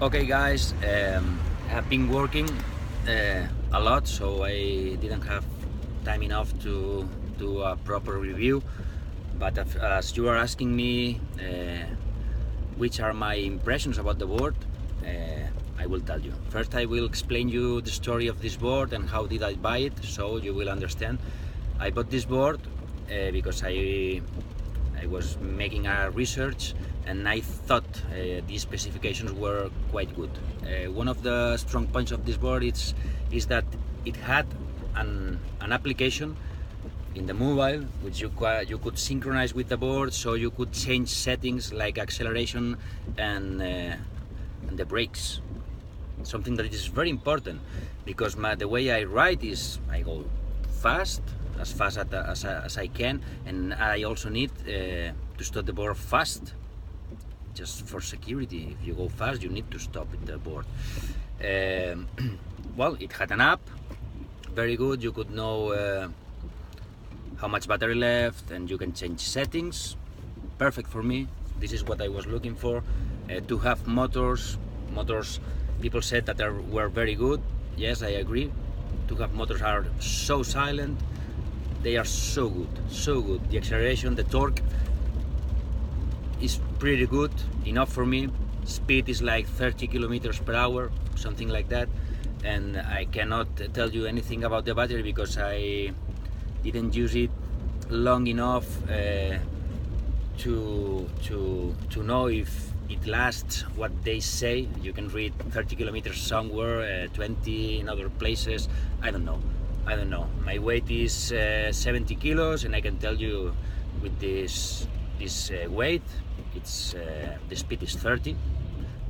Okay guys, I've been working a lot, so I didn't have time enough to do a proper review, but as you are asking me which are my impressions about the board, I will tell you. First I will explain you the story of this board and how did I buy it, so you will understand. I bought this board because I was making a research and I thought these specifications were quite good. One of the strong points of this board is that it had an application in the mobile which you could synchronize with the board, so you could change settings like acceleration and the brakes. Something that is very important because the way I ride is I go fast, as fast as I can, and I also need to stop the board fast, just for security. If you go fast, you need to stop the board. Well, it had an app, very good. You could know how much battery left, and you can change settings. Perfect for me. This is what I was looking for. To have motors, people said that they were very good. Yes, I agree. To have motors are so silent. They are so good, so good. The acceleration, the torque is pretty good, enough for me. Speed is like 30 kilometers per hour, something like that. And I cannot tell you anything about the battery because I didn't use it long enough to know if it lasts what they say. You can read 30 kilometers somewhere, 20 in other places. I don't know. My weight is 70 kilos, and I can tell you with this weight, it's the speed is 30,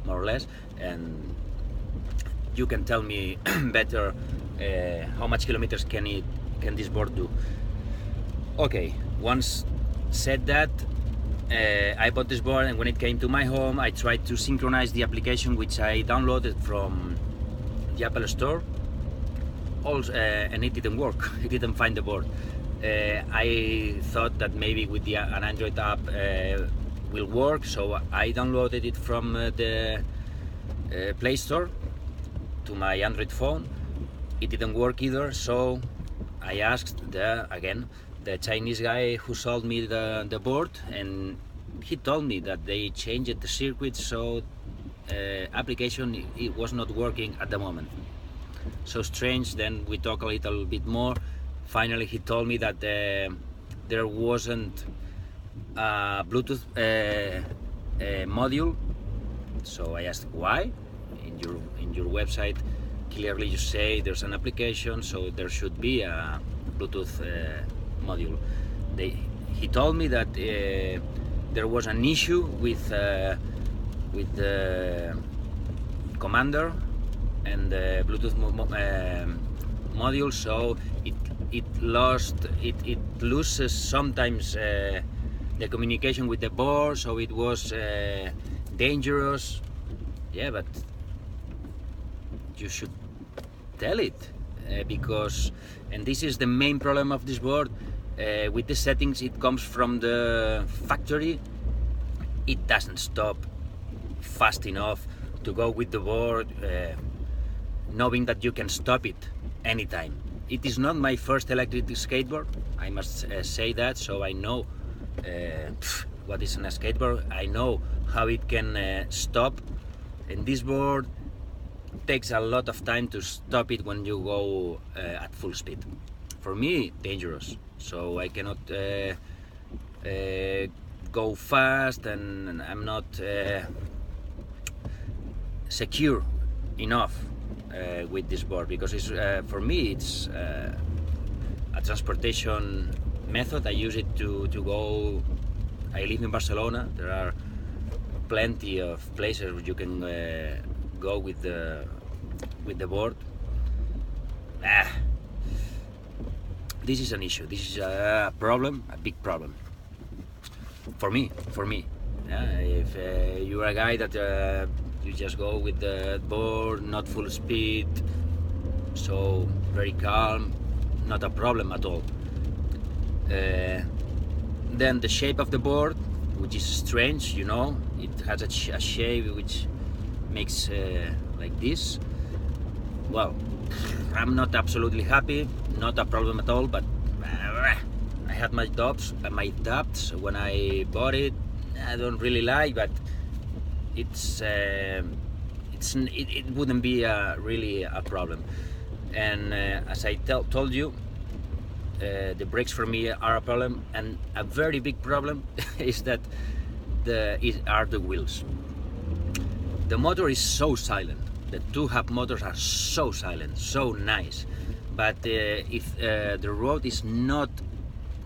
more or less, and you can tell me better how much kilometers can this board do. Okay, once said that, I bought this board, and when it came to my home, I tried to synchronize the application which I downloaded from the Apple Store. Also, and it didn't work. It didn't find the board. I thought that maybe with an Android app will work, so I downloaded it from the Play Store to my Android phone. It didn't work either, so I asked the Chinese guy who sold me the board, and he told me that they changed the circuit, so application it was not working at the moment. So strange. Then we talk a little bit more. Finally he told me that there wasn't a Bluetooth module. So I asked why. In your website clearly you say there's an application, so there should be a Bluetooth module. He told me that there was an issue with the commander and the Bluetooth module, so it loses sometimes the communication with the board, so it was dangerous. Yeah, but you should tell it because, and this is the main problem of this board, with the settings it comes from the factory. It doesn't stop fast enough to go with the board, knowing that you can stop it anytime. It is not my first electric skateboard, I must say that, so I know what is in a skateboard. I know how it can stop, and this board takes a lot of time to stop it when you go at full speed. For me, dangerous, so I cannot go fast, and I'm not secure enough with this board, because it's for me it's a transportation method. I use it to go. I live in Barcelona. There are plenty of places where you can go with the board. This is an issue. This is a problem, a big problem for me. Yeah, if you're a guy that you just go with the board, not full speed, so very calm, not a problem at all. Then the shape of the board, which is strange, you know, it has a shape which makes like this. Well, I'm not absolutely happy, not a problem at all, but I had my doubts when I bought it. I don't really like, but it wouldn't be really a problem. And as I told you, the brakes for me are a problem, and a very big problem is that are the wheels. The motor is so silent. The two hub motors are so silent, so nice, but if the road is not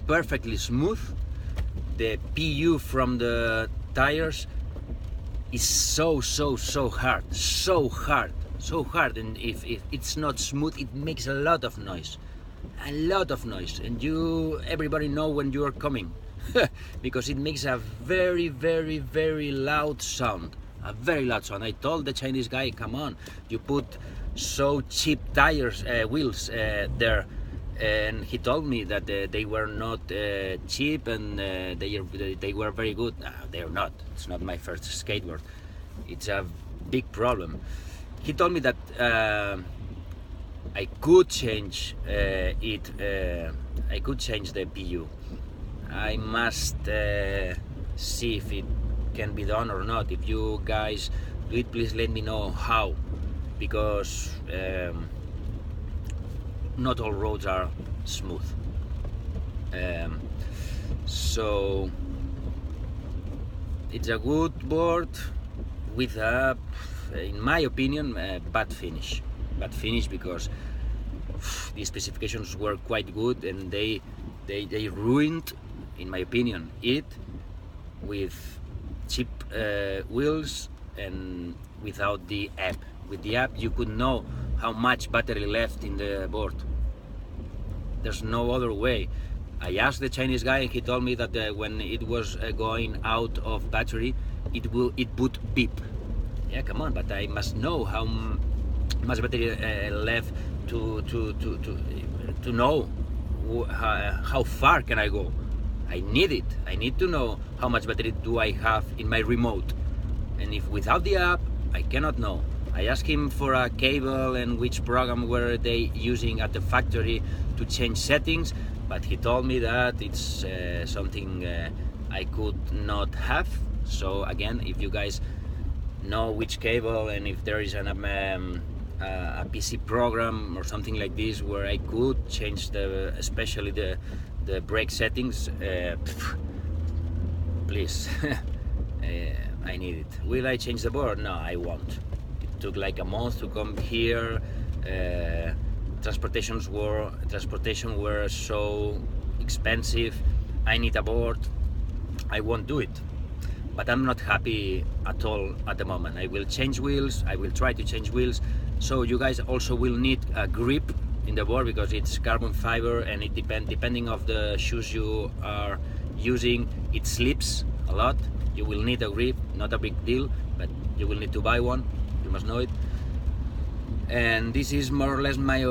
perfectly smooth, the PU from the tires is so hard, and if it's not smooth, it makes a lot of noise, and everybody know when you are coming because it makes a very loud sound. A very loud sound. I told the Chinese guy, come on, you put so cheap tires, wheels there, and he told me that they were not cheap, and they were very good. They're not. It's not my first skateboard. It's a big problem. He told me that I could change I could change the PU. I must see if it can be done or not. If you guys do it, please let me know how, because not all roads are smooth. So it's a good board with a, in my opinion, bad finish because the specifications were quite good, and they ruined, in my opinion, it with cheap wheels and without the app. With the app you could know how much battery left in the board. There's no other way. I asked the Chinese guy, and he told me that when it was going out of battery, it would beep. Yeah, come on, but I must know how much battery left to know how far can I go. I need it. I need to know how much battery do I have in my remote, and if without the app I cannot know. I asked him for a cable and which program were they using at the factory to change settings, but he told me that it's something I could not have. So again, if you guys know which cable, and if there is a PC program or something like this where I could change especially the brake settings, please. I need it. Will I change the board? No, I won't. It took like a month to come here. Transportation were so expensive. I need a board. I won't do it. But I'm not happy at all at the moment. I will change wheels. I will try to change wheels. So you guys also will need a grip in the board, because it's carbon fiber, and it depending of the shoes you are using, it slips a lot. You will need a grip, not a big deal, but you will need to buy one. You must know it. And this is more or less my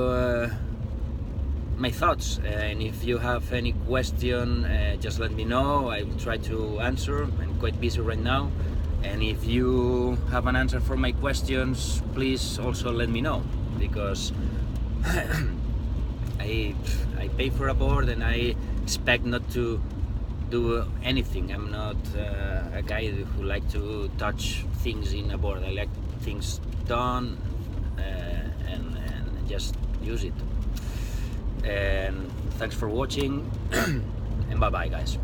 thoughts. And if you have any question, just let me know. I will try to answer. I'm quite busy right now. And if you have an answer for my questions, please also let me know, because I pay for a board and I expect not to do anything. I'm not a guy who like to touch things in a board. I like things done and just use it. And thanks for watching and bye bye guys.